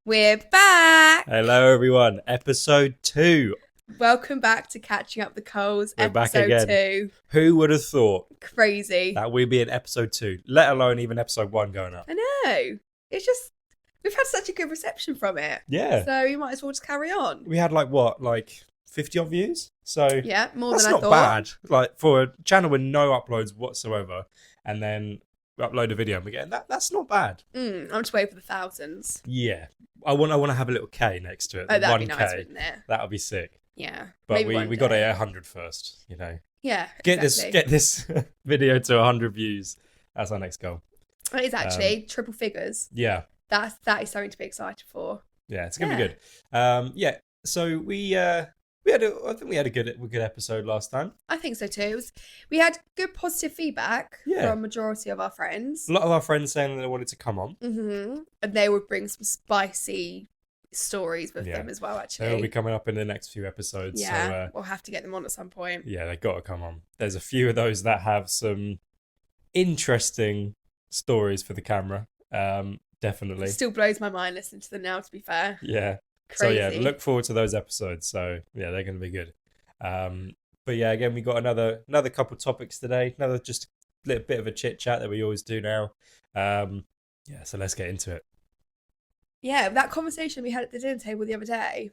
We're back. Hello, everyone. Episode 2. Welcome back to Catching Up the Coals. We're back episode again. 2. Who would have thought Crazy. that we'd be in episode 2, let alone even episode 1 going up? I know. It's just, we've had such a good reception from it. Yeah. So you might as well just carry on. We had 50 odd views? So Yeah, more that's than I not thought. bad. Like for a channel with no uploads whatsoever, and then we upload a video and we get that's not bad. I'm just waiting for the thousands. Yeah. I want to have a little K next to it. Oh, that'd 1K. be nice, wouldn't it? That would be sick. Yeah. But maybe we got it at 100 first, you know. Yeah, Get exactly. this video to 100 views. That's our next goal. It is actually triple figures. Yeah. That is something to be excited for. Yeah, it's gonna be good. So I think we had a good episode last time. I think so too. We had good positive feedback from a majority of our friends. A lot of our friends saying that they wanted to come on. Mm-hmm. And they would bring some spicy stories with them as well, actually. They'll be coming up in the next few episodes. Yeah, so, we'll have to get them on at some point. Yeah, they got to come on. There's a few of those that have some interesting stories for the camera. Definitely. It still blows my mind listening to them now, to be fair. Yeah. Crazy. So yeah, look forward to those episodes. So yeah, they're going to be good. But yeah, again, we got another couple topics today. Another just little bit of a chit chat that we always do now. So let's get into it. Yeah, that conversation we had at the dinner table the other day.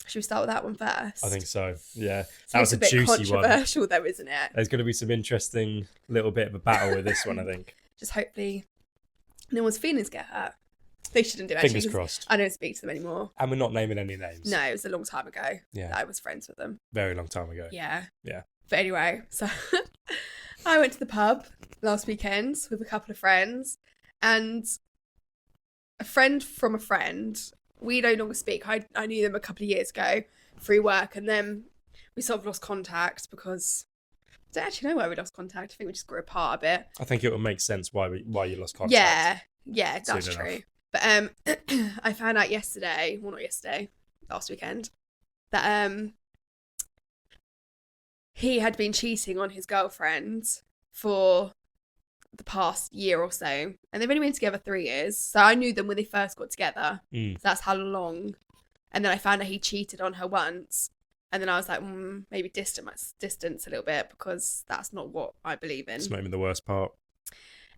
Should we start with that one first? I think so. Yeah, that was a bit juicy controversial, one. though, isn't it? There's going to be some interesting little bit of a battle with this one, I think. Just hopefully no one's feelings get hurt. They shouldn't do it. Fingers crossed. I don't speak to them anymore. And we're not naming any names. No, it was a long time ago. Yeah, that I was friends with them. Very long time ago. Yeah. Yeah. But anyway, so I went to the pub last weekend with a couple of friends, and a friend from a friend. We no longer speak. I knew them a couple of years ago through work, and then we sort of lost contact because I don't actually know why we lost contact. I think we just grew apart a bit. I think it would make sense why you lost contact. Yeah, that's true. But I found out last weekend, that he had been cheating on his girlfriend for the past year or so, and they've only been together 3 years. So I knew them when they first got together. So that's how long. And then I found out he cheated on her once, and then I was like, maybe distance a little bit, because that's not what I believe in. It's not even the worst part.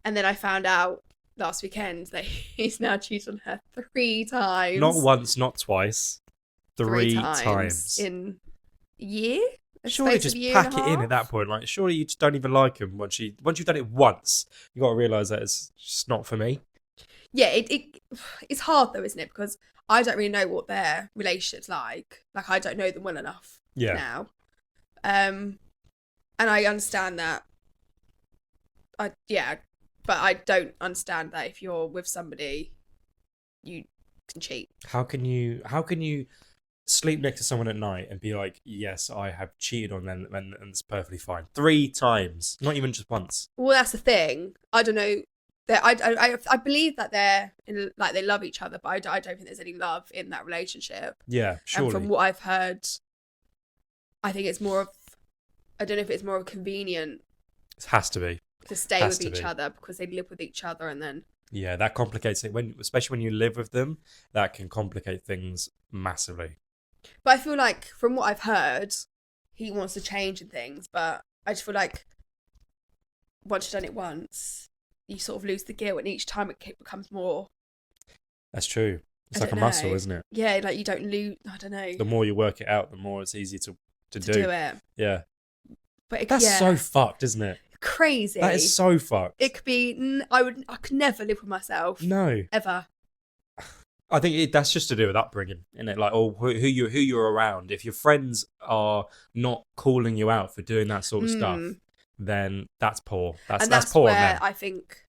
And then I found out last weekend that he's now cheated on her 3 times. Not once, not twice. 3 times. In a year? Surely just pack it in at that point. Like, surely you just don't even like him once you've done it once. You got to realise that it's just not for me. Yeah, it's hard though, isn't it? Because I don't really know what their relationship's like. Like, I don't know them well enough now. And I understand that. But I don't understand that if you're with somebody, you can cheat. How can you sleep next to someone at night and be like, yes, I have cheated on them, and it's perfectly fine? 3 times, not even just once. Well, that's the thing. I don't know. I believe that they love each other, but I don't think there's any love in that relationship. Yeah, surely. And from what I've heard, I think it's more of, I don't know if it's more of convenient. It has to be. To stay with each other because they live with each other, and then. Yeah, that complicates it. Especially when you live with them, that can complicate things massively. But I feel like, from what I've heard, he wants to change and things, but I just feel like once you've done it once, you sort of lose the guilt, and each time it becomes more. That's true. It's like a muscle, isn't it? Yeah, like you don't lose. I don't know. The more you work it out, the more it's easy to do it. Yeah. But that's so fucked, isn't it? Crazy. That is so fucked. It could be. I could never live with myself. No. Ever. I think that's just to do with upbringing, isn't it? Like, or who you're around. If your friends are not calling you out for doing that sort of stuff, then that's poor. That's poor. Where I think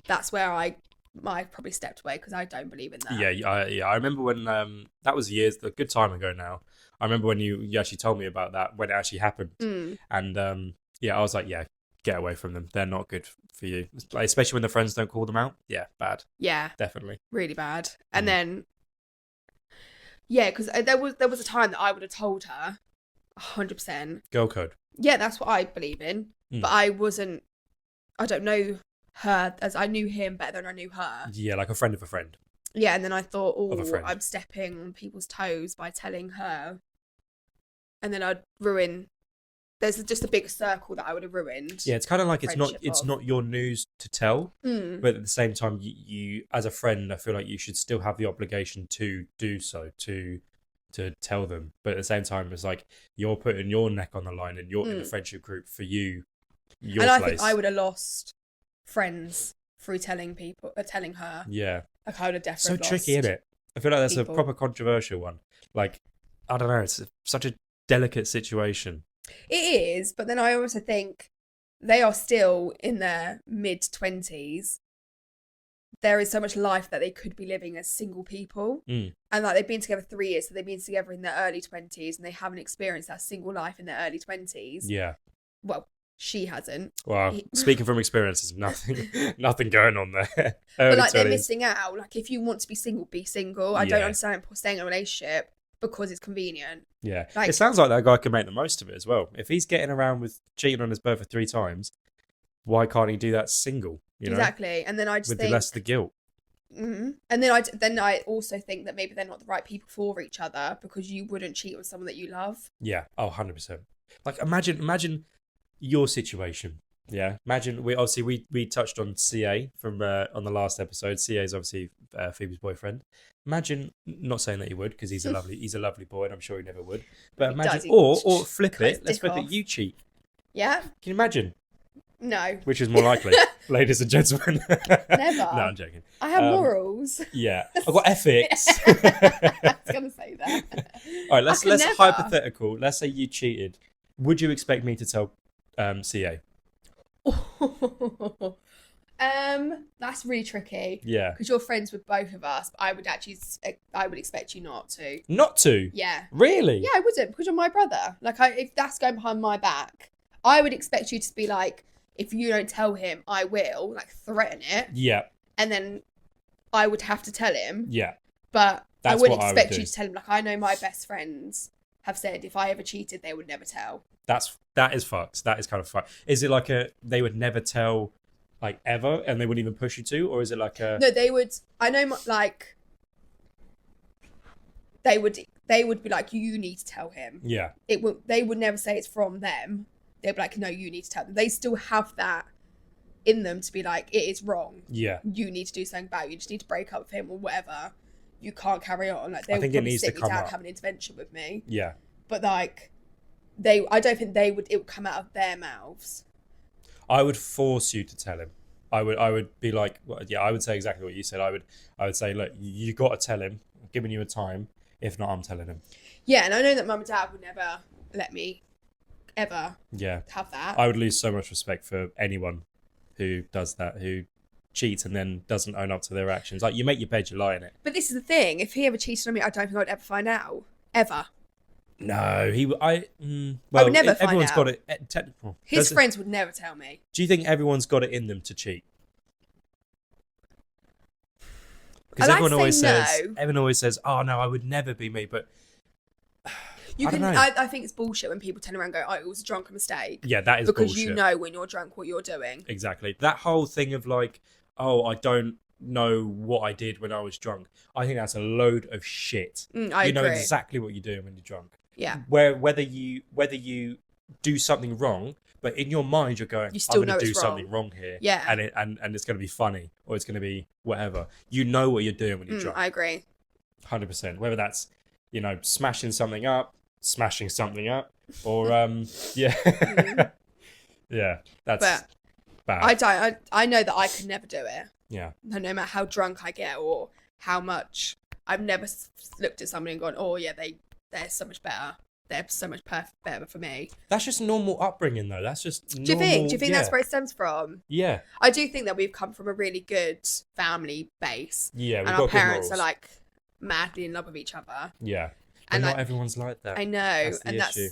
that's where I probably stepped away, because I don't believe in that. Yeah. I remember when that was a good time ago now. I remember when you actually told me about that, when it actually happened, and I was like, get away from them. They're not good for you. Like, especially when the friends don't call them out. Yeah, bad. Yeah, definitely, really bad. And then, because there was a time that I would have told her 100%. Girl code. Yeah, that's what I believe in. But I don't know her as I knew him better than I knew her. Yeah, like a friend of a friend. Yeah, and then I thought, Of a oh, friend. I'm stepping on people's toes by telling her. And then I'd ruin... There's just a bigger circle that I would have ruined. Yeah, it's kind of like it's friendship not your news to tell, but at the same time, you as a friend, I feel like you should still have the obligation to do so, to tell them. But at the same time, it's like you're putting your neck on the line, and you're in the friendship group for you. Your and I place. think I would have lost friends through telling her. Yeah, Like I would have so definitely tricky, isn't it? I feel like that's people. a proper controversial one. Like, I don't know, it's such a delicate situation. It is, but then I also think they are still in their mid-20s. There is so much life that they could be living as single people. And like they've been together 3 years, so they've been together in their early 20s and they haven't experienced that single life in their early 20s. Yeah. Well, she hasn't. Well, speaking from experience, there's nothing going on there. But like 20s. They're missing out. Like if you want to be single, be single. I don't understand staying in a relationship because it's convenient. Yeah. Like, it sounds like that guy can make the most of it as well. If he's getting around with cheating on his birthday 3 times, why can't he do that single? You know? Exactly. And then I just with think... the less the guilt. Mm-hmm. And then I also think that maybe they're not the right people for each other because you wouldn't cheat on someone that you love. Yeah. Oh, 100%. Like imagine your situation. Yeah. Imagine we touched on CA from on the last episode. CA is obviously Phoebe's boyfriend. Imagine, not saying that he would because he's a lovely boy and I'm sure he never would. But imagine, or flip it. Let's flip it. You cheat. Yeah. Can you imagine? No. Which is more likely, ladies and gentlemen? Never. No, I'm joking. I have morals. Yeah, I've got ethics. I was gonna say that. All right, let's hypothetical. Let's say you cheated. Would you expect me to tell CA? That's really tricky. Yeah, because you're friends with both of us. But I would expect you not to. Not to? Yeah. Really? Yeah, I wouldn't because you're my brother. Like, if that's going behind my back, I would expect you to be like, if you don't tell him, I will, like, threaten it. Yeah. And then I would have to tell him. Yeah. But I wouldn't expect you to tell him. Like, I know my best friends have said if I ever cheated, they would never tell. That is fucked. That is kind of fucked. Is it like they would never tell, like, ever, and they wouldn't even push you to? Or is it like a... No, they would... I know, like... They would be like, you need to tell him. Yeah. They would never say it's from them. They'd be like, no, you need to tell them. They still have that in them to be like, it is wrong. Yeah. You need to do something about it. You just need to break up with him or whatever. You can't carry on. Like, they I would think it probably needs sit to me come down up. and have an intervention with me. Yeah. But like, I don't think it would come out of their mouths. I would force you to tell him. I would be like, well, yeah, I would say exactly what you said. I would say, look, you got to tell him. I'm giving you a time. If not, I'm telling him. Yeah, and I know that mum and dad would never let me ever have that. I would lose so much respect for anyone who does that, who cheats and then doesn't own up to their actions. Like, you make your bed, you lie in it. But this is the thing. If he ever cheated on me, I don't think I'd ever find out. Ever. No, I would never find everyone's out. got it. His friends would never tell me. Do you think everyone's got it in them to cheat? Because everyone always says, "Oh no, I would never be me." But I think it's bullshit when people turn around and go, "Oh, it was a drunken mistake." Yeah, that is because bullshit. you know when you're drunk what you're doing. Exactly. That whole thing of like, "Oh, I don't know what I did when I was drunk." I think that's a load of shit. I agree. know exactly what you're doing when you're drunk. Yeah. Whether you do something wrong, but in your mind you're going, I'm going to do something wrong here. Yeah. And it's going to be funny or it's going to be whatever. You know what you're doing when you're drunk. I agree. 100%. Whether that's, smashing something up, or yeah. Yeah, that's bad. I know that I could never do it. Yeah. No matter how drunk I get or how much, I've never looked at somebody and gone, oh yeah, they're so much better. They're so much better for me. That's just normal upbringing, though. That's just normal. Do you think that's where it stems from? Yeah. I do think that we've come from a really good family base. Yeah, and our parents are like madly in love with each other. Yeah. And not everyone's like that. I know. That's issue.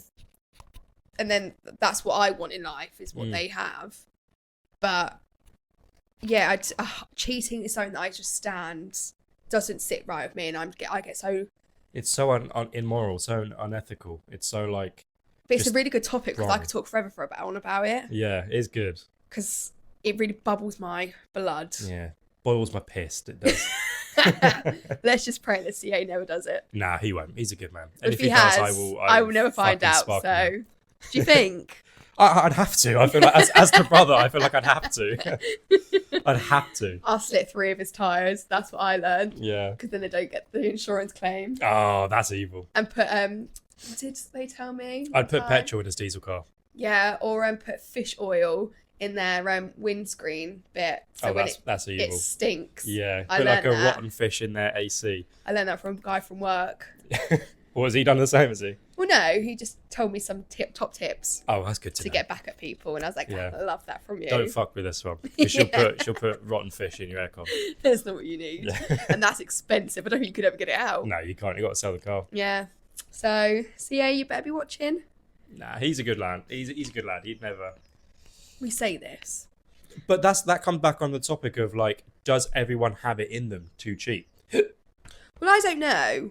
And then that's what I want in life is what they have. But yeah, cheating is something that I just doesn't sit right with me, and I get so. It's so immoral, so unethical. It's so like. But it's a really good topic because I could talk forever on about it. Yeah, it's good. Because it really bubbles my blood. Yeah, boils my piss. It does. Let's just pray that CA never does it. Nah, he won't. He's a good man. And if he has, I will never find out. So, do you think? I'd have to. I feel like, as the brother, I feel like I'd have to. I'd have to. I'll slit 3 of his tyres. That's what I learned. Yeah. Because then they don't get the insurance claim. Oh, that's evil. And put, what did they tell me? I'd put petrol in his diesel car. Yeah, or put fish oil in their windscreen bit. So that's evil. It stinks. Yeah, put like a rotten fish in their AC. I learned that from a guy from work. Or has he done the same, has he? Well, no, he just told me some top tips. Oh, that's good to know. Get back at people, and I was like, I love that from you. Don't fuck with this one. She'll put rotten fish in your aircon. That's not what you need. Yeah. And that's expensive. I don't think you could ever get it out. No, you can't. You got to sell the car. Yeah. So, CA, you better be watching. Nah, he's a good lad. He's a good lad. He'd never... We say this. But that comes back on the topic of, like, does everyone have it in them to cheat? Well, I don't know.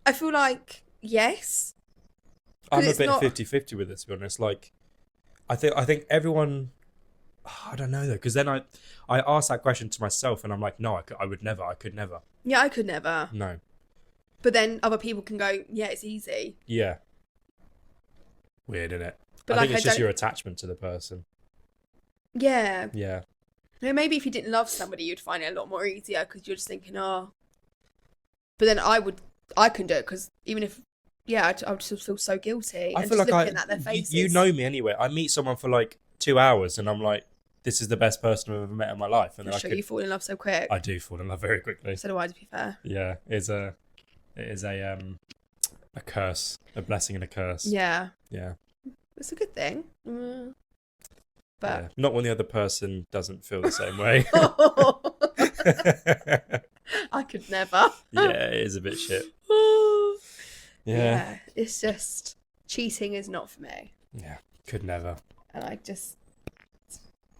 I feel like, yes. I'm a bit 50-50 with it, to be honest. Like, I think everyone... I don't know, though, because then I asked that question to myself, and I'm like, no, I would never. I could never. Yeah, I could never. No. But then other people can go, yeah, it's easy. Yeah. Weird, isn't it? But I think it's just your attachment to the person. Yeah. Yeah. No, maybe if you didn't love somebody, you'd find it a lot more easier because you're just thinking, oh. But then I can do it because even if, I would still feel so guilty. I feel like looking at their faces. You know me anyway. I meet someone for like 2 hours and I'm like, this is the best person I've ever met in my life. And then you fall in love so quick. I do fall in love very quickly. So do I, to be fair. Yeah, it is a curse, a blessing and a curse. Yeah. Yeah. It's a good thing. But not when the other person doesn't feel the same way. I could never. Yeah, it is a bit shit. Yeah. It's just cheating is not for me. Yeah, could never. And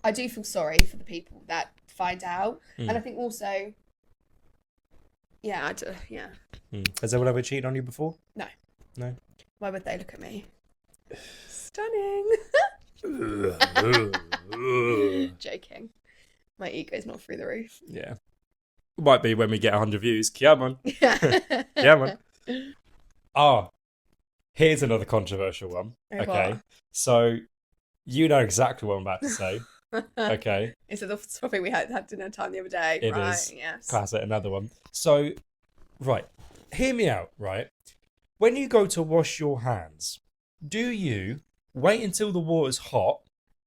I do feel sorry for the people that find out. And I think also, I do, yeah. Has anyone ever cheated on you before? No. No? Why would they look at me? Stunning. Joking. My ego's not through the roof. Yeah. Might be when we get 100 views. Come on. Come on. Oh, here's another controversial one. Okay. What? So, you know exactly what I'm about to say. Okay. Is it the topic we had dinner time the other day? It is. Yes. Classic, another one. So, right. Hear me out, right? When you go to wash your hands, do you wait until the water's hot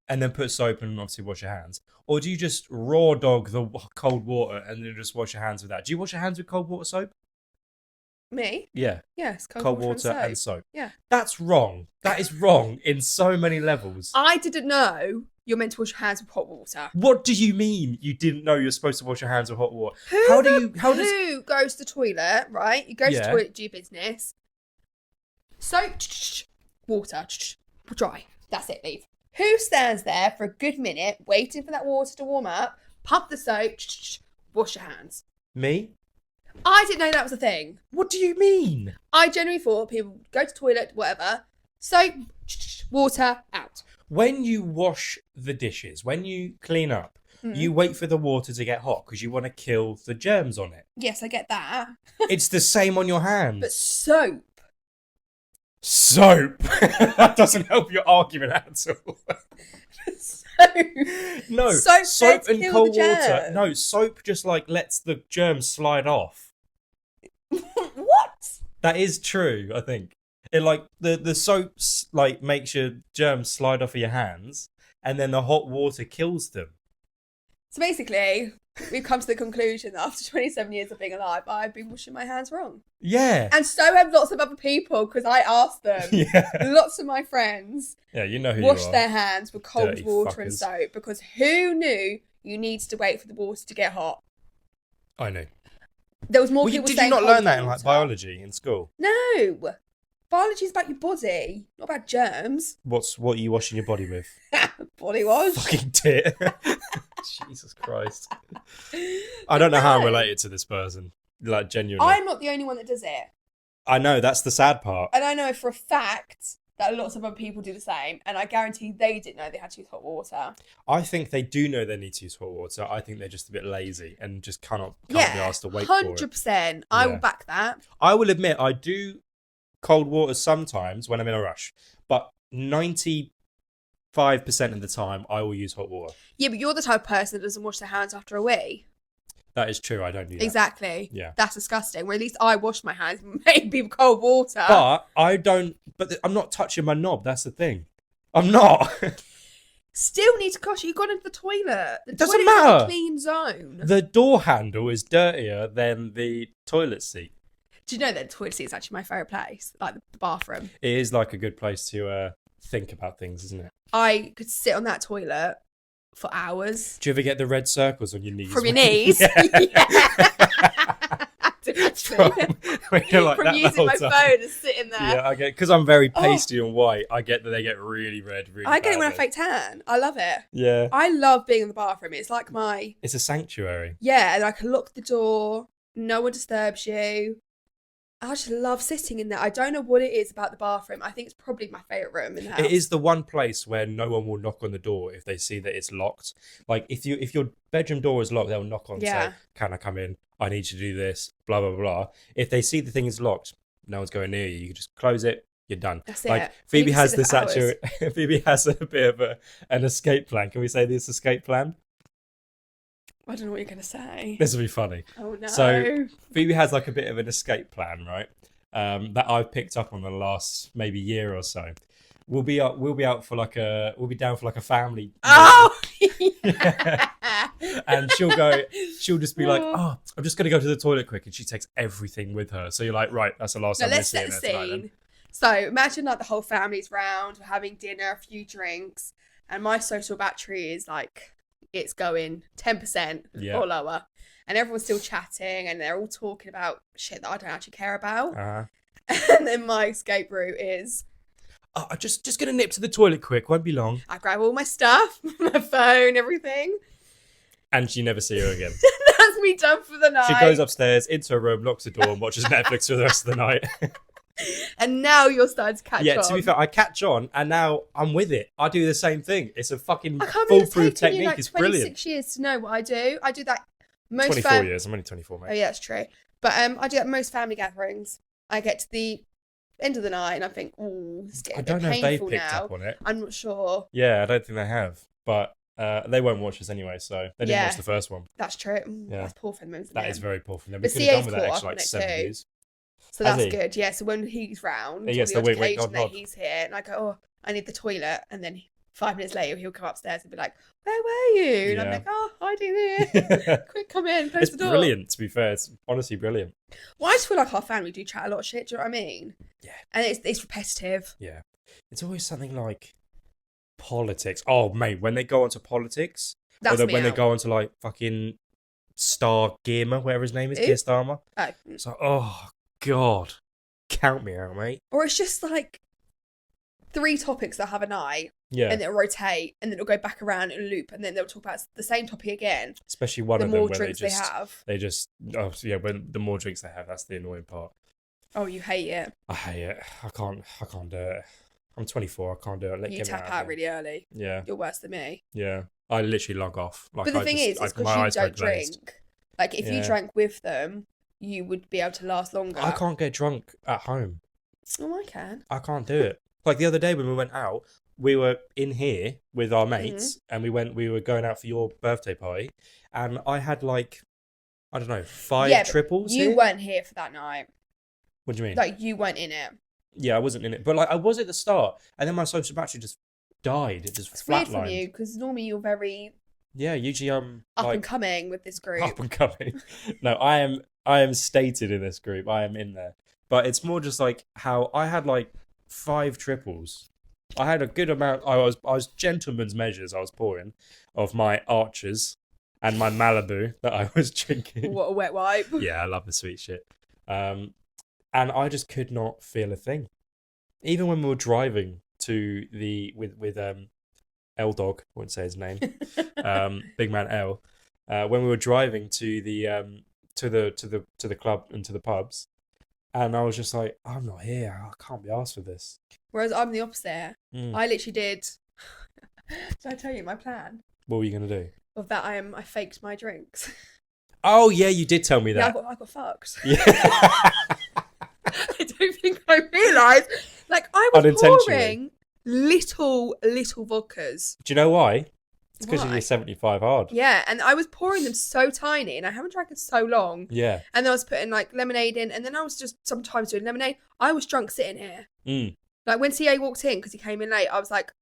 and then put soap and obviously wash your hands? Or do you just raw dog the cold water and then just wash your hands with that? Do you wash your hands with cold water soap? Me? Yeah. Yes, cold water and soap. Yeah. That's wrong. That is wrong in so many levels. I didn't know you're meant to wash your hands with hot water. What do you mean you didn't know you're supposed to wash your hands with hot water? Who goes to the toilet, right? You go to the toilet, do your business. Soap, water, dry. That's it, leave. Who stands there for a good minute waiting for that water to warm up, pump the soap, wash your hands? Me? I didn't know that was a thing. What do you mean? I genuinely thought people go to the toilet, whatever, soap, water, out. When you wash the dishes, when you clean up, you wait for the water to get hot because you want to kill the germs on it. Yes, I get that. It's the same on your hands. But soap. Soap? That doesn't help your argument at all. No, soap and cold water. No, soap just like lets the germs slide off. What? That is true, I think. It like the soap like makes your germs slide off of your hands, and then the hot water kills them. So basically, we've come to the conclusion that after 27 years of being alive, I've been washing my hands wrong. Yeah. And so have lots of other people, because I asked them. Yeah. Lots of my friends. Yeah, you know who you are. Wash their hands with cold Dirty water fuckers. and soap, because who knew you needed to wait for the water to get hot? I know. There was more people saying did you not learn that in like water. biology in school? No. Biology is about your body, not about germs. What are you washing your body with? Body wash. Fucking tit. Jesus Christ. I don't know how I'm related to this person. Like, genuinely. I'm not the only one that does it. I know, that's the sad part. And I know for a fact that lots of other people do the same, and I guarantee they didn't know they had to use hot water. I think they do know they need to use hot water. I think they're just a bit lazy and just can't be asked to wait for it. 100%. I will back that. I will admit, I do cold water sometimes when I'm in a rush, but 95% of the time, I will use hot water. Yeah, but you're the type of person that doesn't wash their hands after a wee. That is true. I don't do that. Exactly. Yeah. That's disgusting. Where at least I wash my hands, maybe with cold water. But I don't. But I'm not touching my knob. That's the thing. I'm not. Still need to gosh, you've gone into the toilet. The Doesn't toilet matter. is a clean zone. The door handle is dirtier than the toilet seat. Do you know that the toilet seat is actually my favourite place? Like the bathroom. It is like a good place to think about things, isn't it? I could sit on that toilet for hours. Do you ever get the red circles on your knees? From your knees? Yeah. From using my phone and sitting there. Yeah, I get, because I'm very pasty and white, I get that they get really red, really I get it when I badly. fake tan. I love it. Yeah. I love being in the bathroom. It's like It's a sanctuary. Yeah, and I can lock the door. No one disturbs you. I just love sitting in there. I don't know what it is about the bathroom. I think it's probably my favourite room in the house. It is the one place where no one will knock on the door if they see that it's locked. Like, if your bedroom door is locked, they'll knock on and say, can I come in? I need you to do this, blah, blah, blah. If they see the thing is locked, no one's going near you. You can just close it, you're done. That's like, it. Phoebe has this actually, Phoebe has a bit of an escape plan. Can we say this escape plan? I don't know what you're going to say. This will be funny. Oh, no. So, Phoebe has like a bit of an escape plan, right? That I've picked up on the last maybe year or so. We'll be down for like a family. Oh! And she'll just be like, oh, I'm just going to go to the toilet quick. And she takes everything with her. So you're like, right, that's the last time we're seeing her tonight. So imagine like the whole family's round, we're having dinner, a few drinks, and my social battery is like, it's going 10% or lower. And everyone's still chatting and they're all talking about shit that I don't actually care about. And then my escape route is... Oh, I'm just going to nip to the toilet quick. Won't be long. I grab all my stuff, my phone, everything. And you never see her again. That's me done for the night. She goes upstairs, into her room, locks the door and watches Netflix for the rest of the night. And now you're starting to catch on. Yeah, to be fair, I catch on and now I'm with it. I do the same thing. It's a fucking I can't foolproof technique. You, like, it's brilliant. 26 years to know what I do. I do that most 24 years. I'm only 24, mate. Oh, yeah, that's true. But I do that most family gatherings. I get to the end of the night and I think, oh, it's getting I don't know if they've picked now. up on it. I'm not sure. Yeah, I don't think they have. But they won't watch us anyway, so they didn't watch the first one. That's true. Yeah. That's poor for them, isn't it? That is very poor for them. But We could have done CA's with that caught extra up on like it 7 too. years. So that's good. Yeah, so when he's round, he gets the wink, nod, nod. he's here, and I go, oh, I need the toilet, and then 5 minutes later he'll come upstairs and be like, where were you? And I'm like, oh, I do this. Quick, come in, close the door. It's brilliant, to be fair. It's honestly brilliant. Well, I just feel like our family do chat a lot of shit. Do you know what I mean? Yeah. And it's repetitive. Yeah. It's always something like politics. Oh, mate, when they go onto politics, when they go onto like fucking Stargamer, whatever his name is, Keir Starmer. Oh. It's like, oh, God. Count me out, mate. Or it's just like 3 topics that have a night. Yeah. And it'll rotate and then it'll go back around in a loop and then they'll talk about the same topic again. Especially one of them more where drinks they just when the more drinks they have, that's the annoying part. Oh, you hate it. I hate it. I can't do it. I'm 24, I can't do it. You tap out really early. Yeah. You're worse than me. Yeah. I literally log off. Like, but the thing is, it's because you don't drink. Like, if you drank with them, you would be able to last longer. I can't get drunk at home. Oh, I can. I can't do it. Like, the other day when we went out, we were in here with our mates, and we were going out for your birthday party, and I had like, I don't know, 5 triples. You weren't here for that night. What do you mean? Like, you weren't in it. Yeah, I wasn't in it, but like I was at the start, and then my social battery just died. It just flatlined. It's weird from you because normally you're very usually up and coming with this group. Up and coming. No, I am stated in this group. I am in there, but it's more just like how I had like 5 triples. I had a good amount. I was gentleman's measures. I was pouring of my Archers and my Malibu that I was drinking. What a wet wipe. Yeah, I love the sweet shit. And I just could not feel a thing. Even when we were driving to with L Dog, I wouldn't say his name, Big Man L. When we were driving to the club and to the pubs, And I was just like, I'm not here. I can't be asked for this. Whereas I'm the opposite. Mm. I literally did. Did I tell you my plan? What were you going to do? Of that, I faked my drinks. Oh, yeah, you did tell me that. Yeah, I got fucked. Yeah. I don't think I realised. Like, I was pouring little vodkas. Do you know why? It's because you're 75 hard. Yeah, and I was pouring them so tiny, and I haven't drank in so long. Yeah. And then I was putting, like, lemonade in, and then I was just sometimes doing lemonade. I was drunk sitting here. Mm. Like, when CA walked in, because he came in late, I was like,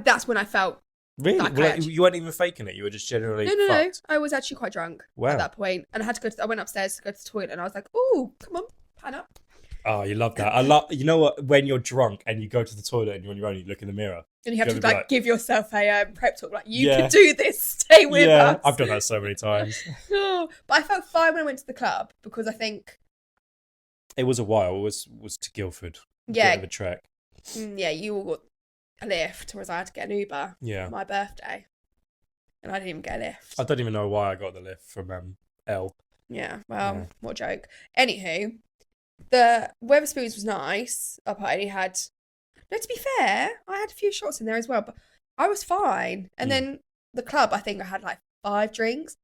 that's when I felt. Really? Like you weren't even faking it. You were just generally No. fucked. I was actually quite drunk at that point, and I had to go. I went upstairs to go to the toilet, and I was like, "Oh, come on, pan up." Oh, you love that. You know what? When you're drunk and you go to the toilet and you're on your own, you look in the mirror. And you have to like give yourself a prep talk, like you can do this. Stay with us. I've done that so many times. But I felt fine when I went to the club because I think it was a while. It was to Guildford. Yeah, bit of a trek. Yeah, you all got a lift, whereas I had to get an Uber. Yeah, for my birthday, and I didn't even get a lift. I don't even know why I got the lift from L. Yeah, well, what a joke. Anywho, the Weatherspoons was nice. I only had. No, to be fair, I had a few shots in there as well, but I was fine. And then the club, I think I had like 5 drinks.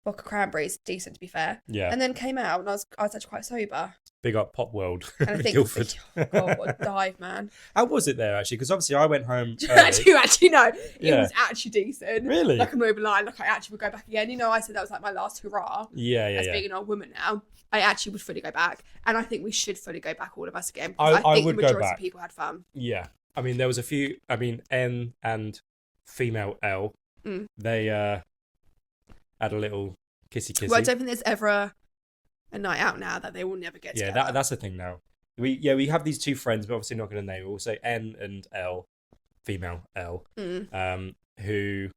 Vodka cranberries, decent to be fair. Yeah. And then came out and I was actually quite sober. Big up Pop World. And I think, Guildford. Oh God, what a dive, man. How was it there actually? Because obviously I went home. I do actually know. It was actually decent. Really? Like I'm over line. Like I actually would go back again. You know, I said that was like my last hurrah. Yeah. As being an old woman now. I actually would fully go back. And I think we should fully go back, all of us again. I think would the majority go back. of people had fun. Yeah. I mean, there was a few. I mean, N and female L, they had a little kissy. Well, I don't think there's ever a night out now that they will never get together. Yeah, that's the thing now. We have these 2 friends, but obviously not going to name. We'll say N and L, female L, who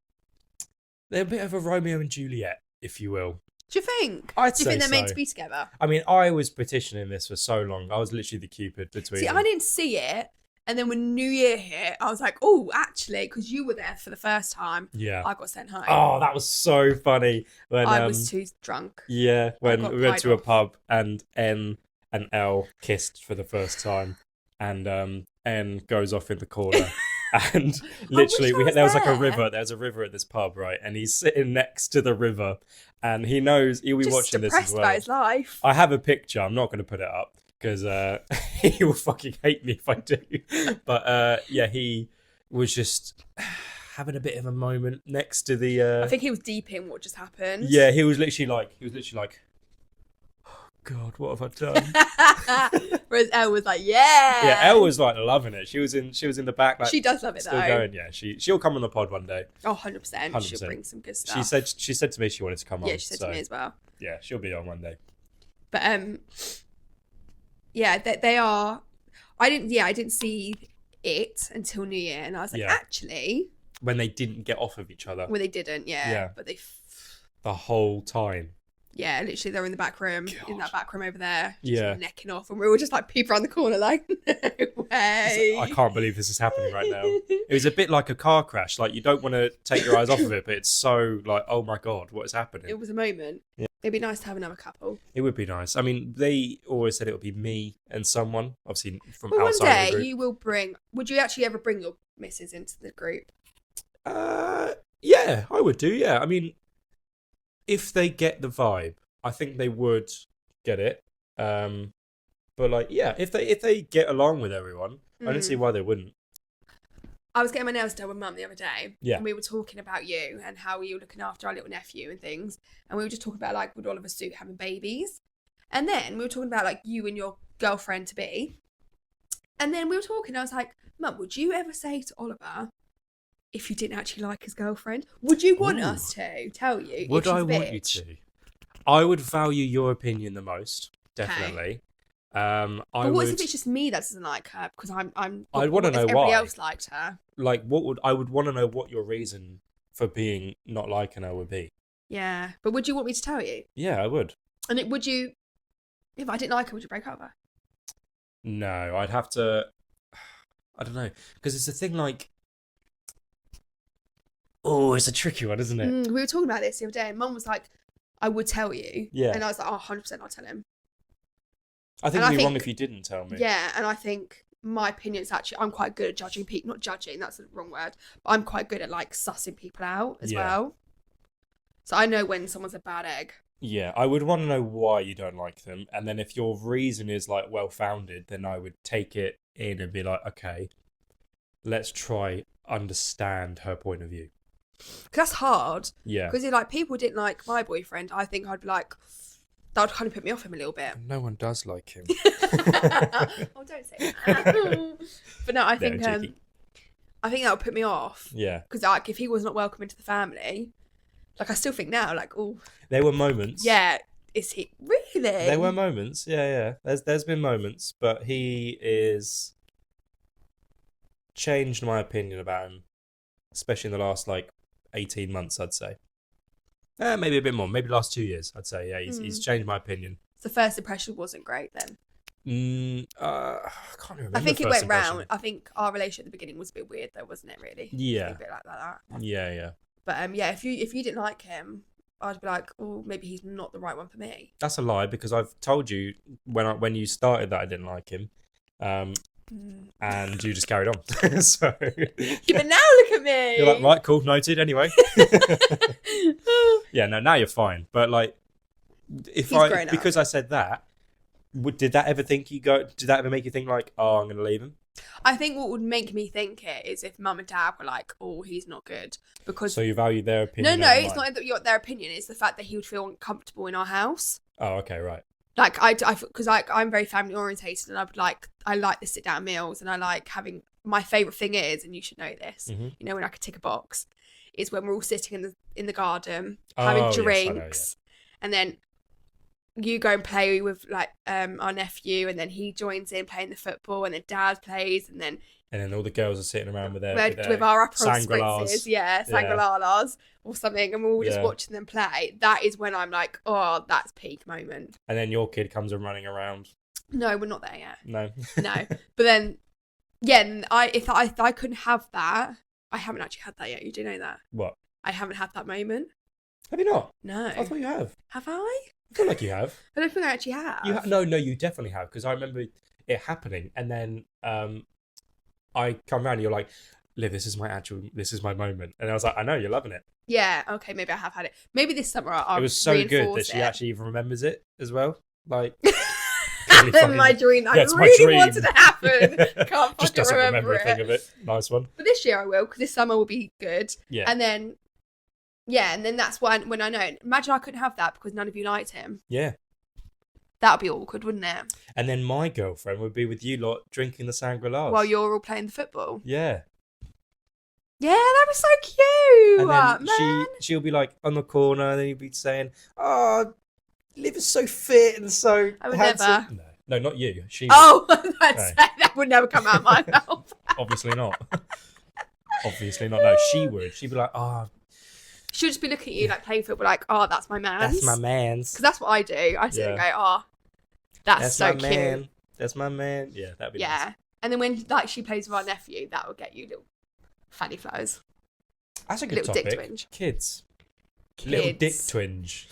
they're a bit of a Romeo and Juliet, if you will. Do you think? Do you think they're meant to be together? I mean, I was petitioning this for so long. I was literally the Cupid between them. I didn't see it. And then when New Year hit, I was like, oh, actually, because you were there for the first time. Yeah. I got sent home. Oh, that was so funny. When I was too drunk. Yeah, when we went to a pub and N and L kissed for the first time. And N goes off in the corner. And literally, there was like a river. There's a river at this pub, right? And he's sitting next to the river, and he knows he'll be watching this as well. By his life. I have a picture. I'm not going to put it up because he will fucking hate me if I do. But he was just having a bit of a moment next to the. I think he was deep in what just happened. Yeah, he was literally like. God, what have I done? Whereas Elle was like, yeah. Yeah, Elle was like loving it. She was in the back. Like, she does love it still though. Going, yeah. She'll come on the pod one day. Oh, 100%. She'll bring some good stuff. She said to me she wanted to come on. Yeah, she said to me as well. Yeah, she'll be on one day. But yeah, they are. I didn't see it until New Year, and I was like, actually, when they didn't get off of each other. Well, they didn't. Yeah. But they. The whole time. Yeah, literally, they were in the back room, in that back room over there, just necking off, and we were just like peep around the corner, like, no way. I can't believe this is happening right now. It was a bit like a car crash. Like, you don't want to take your eyes off of it, but it's so like, oh my God, what is happening? It was a moment. Yeah. It'd be nice to have another couple. It would be nice. I mean, they always said it would be me and someone, obviously from outside one of the day group. you will bring. Would you actually ever bring your missus into the group? Yeah, I would do. Yeah, I mean, if they get the vibe. I think they would get it, but like, yeah, if they get along with everyone, I don't see why they wouldn't. I was getting my nails done with Mum the other day, yeah, and we were talking about you and how you were looking after our little nephew and things, and we were just talking about like, would all of us do having babies, and then we were talking about like you and your girlfriend to be, and then we were talking. I was like, Mum, would you ever say to Oliver, if you didn't actually like his girlfriend, would you want us to tell you? Would I want you to? I would value your opinion the most, definitely. But what if it's just me that doesn't like her? Because I'd want to know why. Everybody else liked her. Like, I would want to know what your reason for being not liking her would be. Yeah, but would you want me to tell you? Yeah, I would. And would you, if I didn't like her, would you break up with her? No, I'd have to. I don't know, because it's a thing like. Oh, it's a tricky one, isn't it? We were talking about this the other day, and Mum was like, I would tell you. Yeah. And I was like, 100% I'll tell him. I think it'd be wrong if you didn't tell me. Yeah, and I think my opinion is actually I'm quite good at judging people. Not judging, that's the wrong word. But I'm quite good at like sussing people out as well. So I know when someone's a bad egg. Yeah, I would want to know why you don't like them, and then if your reason is like well founded, then I would take it in and be like, okay, let's try understand her point of view. Because that's hard. Yeah. Because if like people didn't like my boyfriend, I think I'd be like, that would kind of put me off him a little bit. No one does like him. Oh, don't say that. But no, I think that would put me off. Yeah. Because like if he was not welcome into the family, like I still think now, like, oh. There were moments. Yeah. Is he really? There were moments. Yeah. There's been moments, but he is changed my opinion about him, especially in the last like 18 months, I'd say. Maybe a bit more. Maybe the last 2 years, I'd say. Yeah, he's changed my opinion. The first impression wasn't great then. I can't remember. I think it went round. I think our relationship at the beginning was a bit weird, though, wasn't it? Really. Yeah. A bit like that. Yeah. But yeah, if you didn't like him, I'd be like, oh, maybe he's not the right one for me. That's a lie because I've told you when you started that I didn't like him. And you just carried on. So yeah, but now look at me. You're like, right, cool, noted. Anyway, yeah, no, now you're fine. But like, because I said that, did that ever make you think like, oh, I'm going to leave him? I think what would make me think it is if mum and dad were like, oh, he's not good. Because so you value their opinion? No, it's not their opinion. It's the fact that he would feel uncomfortable in our house. Oh, okay, right. Like because I'm very family orientated, and I like the sit down meals, and I like having my favourite thing is, and you should know this, you know, when I could tick a box, is when we're all sitting in the garden having drinks, and then you go and play with like our nephew, and then he joins in playing the football, and then dad plays, and then all the girls are sitting around with our Aperol spritzes, sangrilalas or something, and we're all just watching them play. That is when I'm like, oh, that's peak moment. And then your kid comes and running around. No, we're not there yet. No. But then, yeah, if I couldn't have that, I haven't actually had that yet. You do know that? What? I haven't had that moment. Have you not? No. I thought you have. Have I? I feel like you have. I don't think I actually have. No, you definitely have, because I remember it happening, and then I come around and you're like, Liv, this is my moment. And I was like, I know, you're loving it. Yeah, okay, maybe I have had it. Maybe this summer I'll It was so good that she actually even remembers it as well. Like, really my dream. I really wanted to happen. Can't just doesn't remember a thing of it. Nice one. But this year I will, because this summer will be good. Yeah. And then that's when I know. Imagine I couldn't have that because none of you liked him. Yeah. That would be awkward, wouldn't it? And then my girlfriend would be with you lot drinking the sangrilas. While you're all playing the football. Yeah. Yeah, that was so cute. And then man. She'll be like on the corner, and then you'll be saying, oh, Liv is so fit and so I would handsome. Never. No, not you. She. Oh, that would never come out of my mouth. Obviously not. Obviously not. No, she would. She'd be like, oh. She'll just be looking at you like playing football, like, oh, that's my man's. That's my man's. Because that's what I do. I sit and go, oh, that's so cute. Man. That's my man. Yeah, that'd be nice. And then when like she plays with our nephew, that will get you little fanny flowers. That's a good little topic. Dick twinge. Kids. Little dick twinge.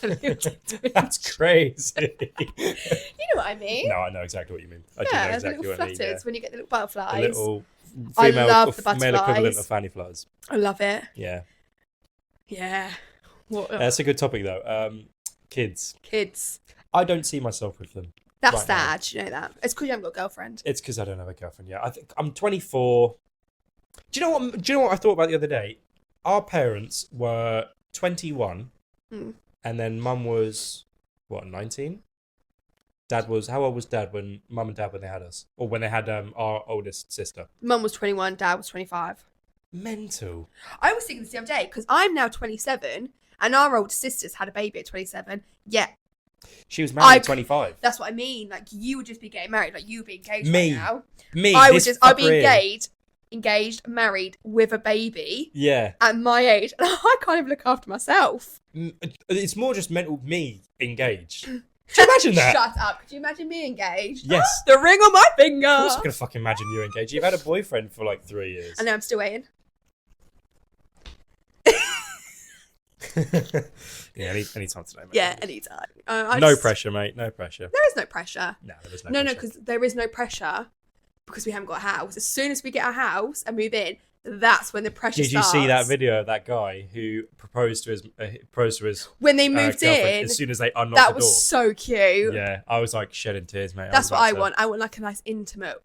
That's crazy. You know what I mean? No, I know exactly what you mean. I do know exactly what I mean. Yeah. When you get the little butterflies. The little female, I love the butterflies. Male equivalent of fanny flowers. I love it. Yeah. Yeah. That's a good topic though. Kids. I don't see myself with them. That's sad. You know that. It's because you haven't got a girlfriend. It's because I don't have a girlfriend yet. I think I'm 24. Do you know what I thought about the other day? Our parents were 21, and then Mum was 19. Dad was how old was Dad when Mum and Dad when they had us, or when they had our oldest sister? Mum was 21. Dad was 25. Mental. I was thinking this the other day because I'm now 27 and our older sisters had a baby at 27. Yeah. She was married at 25. That's what I mean. Like, you would just be getting married. Like, you would be engaged right now. I'd be engaged, married with a baby. Yeah. At my age. And I kind of look after myself. It's more just mental me engaged. Could you imagine that? Shut up. Could you imagine me engaged? Yes. The ring on my finger. Of course I'm going to fucking imagine you engaged. You've had a boyfriend for like 3 years. I know, I'm still waiting. Yeah, any time today, mate. Yeah, anytime. No pressure, mate. No pressure. There is no pressure. No, there is no No, pressure. because there is no pressure because we haven't got a house. As soon as we get a house and move in, that's when the pressure starts. Did you see that video of that guy who proposed to his when they moved in? As soon as they unlocked that the door. was so cute. Yeah, I was like shedding tears, mate. That's what I want. I want like a nice intimate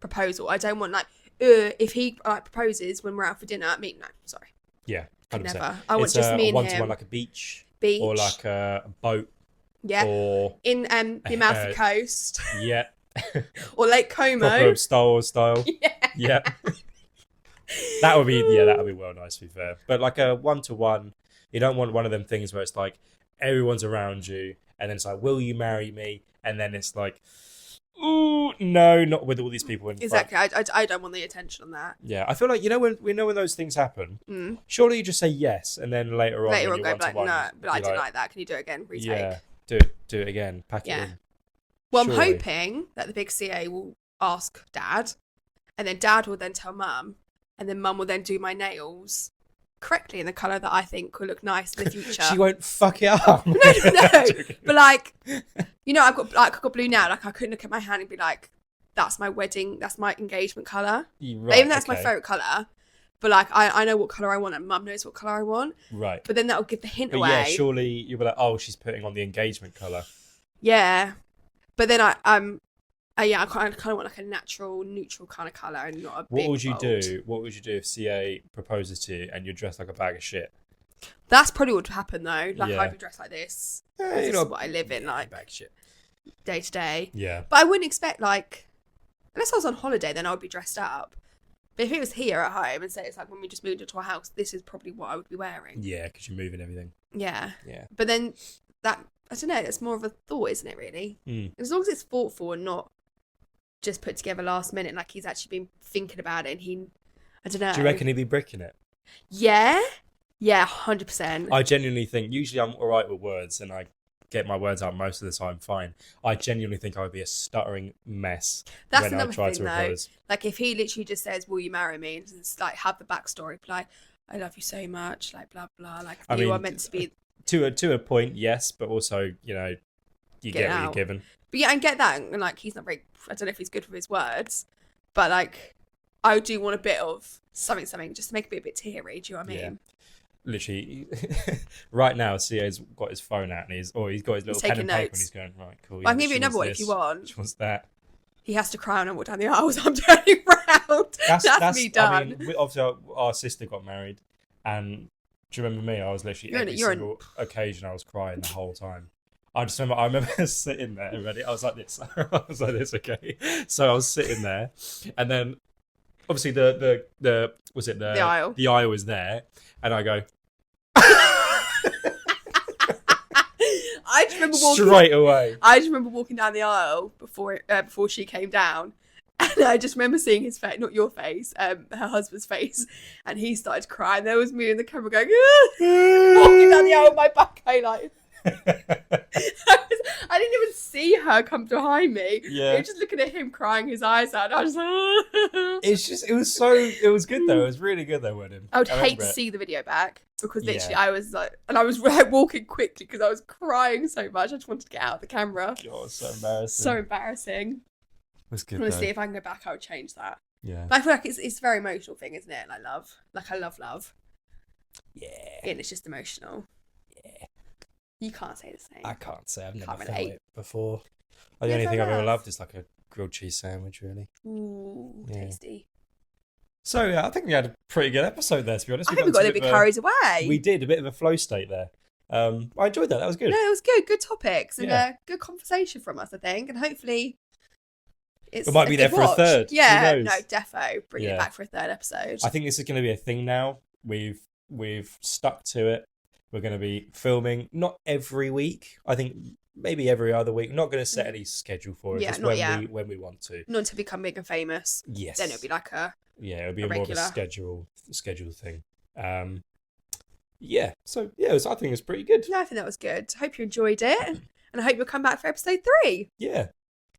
proposal. I don't want like if he like proposes when we're out for dinner. I mean, no, sorry. Yeah, 100%. Never. I want just me and him. One-to-one, like a beach, or like a boat. Yeah. Or in the Amalfi Coast. Yeah. Or Lake Como. Proper Star Wars style. Yeah. That would be well nice, to be fair. But like a one-to-one, you don't want one of them things where it's like everyone's around you, and then it's like, will you marry me? And then it's like, ooh, no, not with all these people in front. Exactly. I don't want the attention on that. Yeah, I feel like when those things happen, surely you just say yes, and then later on go like, no, but I didn't like that. Can you do it again? Retake. Yeah, do it again. Pack it in. Well, surely. I'm hoping that the big CA will ask Dad, and then Dad will then tell Mum, and then Mum will then do my nails correctly in the colour that I think will look nice in the future. She won't fuck it up. No. But like, you know, I've got blue now. Like, I couldn't look at my hand and be like, that's my engagement colour. Right, even that's my favourite colour. But like, I know what colour I want, and Mum knows what colour I want. Right. But then that'll give the hint away. Yeah, surely you'll be like, oh, she's putting on the engagement colour. Yeah. But then I kind of want like a natural, neutral kind of colour and not a What big would you bold. do? What would you do if CA proposes to you and you're dressed like a bag of shit? That's probably what would happen though. Like, Yeah. I'd be dressed like this. Yeah, This is what I live in, like, bag of shit. day to day. Yeah. But I wouldn't expect, like, unless I was on holiday, then I would be dressed up. But if it was here at home and say it's like when we just moved into our house, this is probably what I would be wearing. Yeah, because you're moving everything. Yeah. Yeah. But then that, I don't know, it's more of a thought, isn't it, really? As long as it's thoughtful and not just put together last minute, like he's actually been thinking about it and I don't know. Do you reckon he'd be bricking it? Yeah. Yeah, 100%. I genuinely think, usually I'm all right with words and I get my words out most of the time fine. I genuinely think I would be a stuttering mess when I try to propose. Like, if he literally just says, will you marry me? And it's like, have the backstory, like, I love you so much, like, blah, blah. Like, you are meant to be... To a point, yes, but also, you know, you get what you're given. But yeah, and get that. And, like, he's not very... I don't know if he's good with his words, but, like, I do want a bit of something, just to make it a bit teary. Do you know what I mean? Yeah. Literally, right now, CA's got his phone out and he's got his little pen and paper and he's going, right, cool. Well, I can give you another one if you want. Which one's that? He has to cry when I walk down the aisle as I'm turning round. That's me done. I mean, obviously, our sister got married, and do you remember me? I was literally every single occasion I was crying the whole time. I remember sitting there ready. I was like this. Okay. So I was sitting there, and then obviously the aisle. The aisle was there, and I go. I just remember walking straight away. I just remember walking down the aisle before she came down, and I just remember seeing his face, not your face, her husband's face, and he started crying. There was me in the camera going, walking down the aisle with my back highlighted. I didn't even see her come behind me. Yeah. I was just looking at him crying his eyes out. I was like, it was good though. It was really good though, wedding. I would hate to see the video back because literally I was like, and I was like walking quickly because I was crying so much. I just wanted to get out of the camera. God, so embarrassing. So embarrassing. It was good. Honestly, if I can go back, I would change that. Yeah. But I feel like it's a very emotional thing, isn't it? Like love. Like I love love. Yeah. And it's just emotional. Yeah. You can't say the same. I can't say. I've never felt relate. it before. The only thing I've ever loved is like a grilled cheese sandwich, really. Ooh, tasty. So yeah, I think we had a pretty good episode there, to be honest. I think we got a little bit carried away. We did, a bit of a flow state there. I enjoyed that. That was good. No, it was good. Good topics and a good conversation from us, I think. And hopefully we might be there for a third. Yeah, no, defo. Bring it back for a third episode. I think this is going to be a thing now. We've stuck to it. We're going to be filming not every week. I think maybe every other week. Not going to set any schedule for it. Just when we want to. Not until we become big and famous. Yes. Then it'll be like it'll be more of a schedule thing. So I think it's pretty good. Yeah, I think that was good. Hope you enjoyed it, and I hope you'll come back for episode 3. Yeah.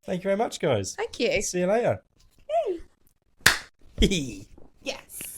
Thank you very much, guys. Thank you. See you later. Yay. Yes.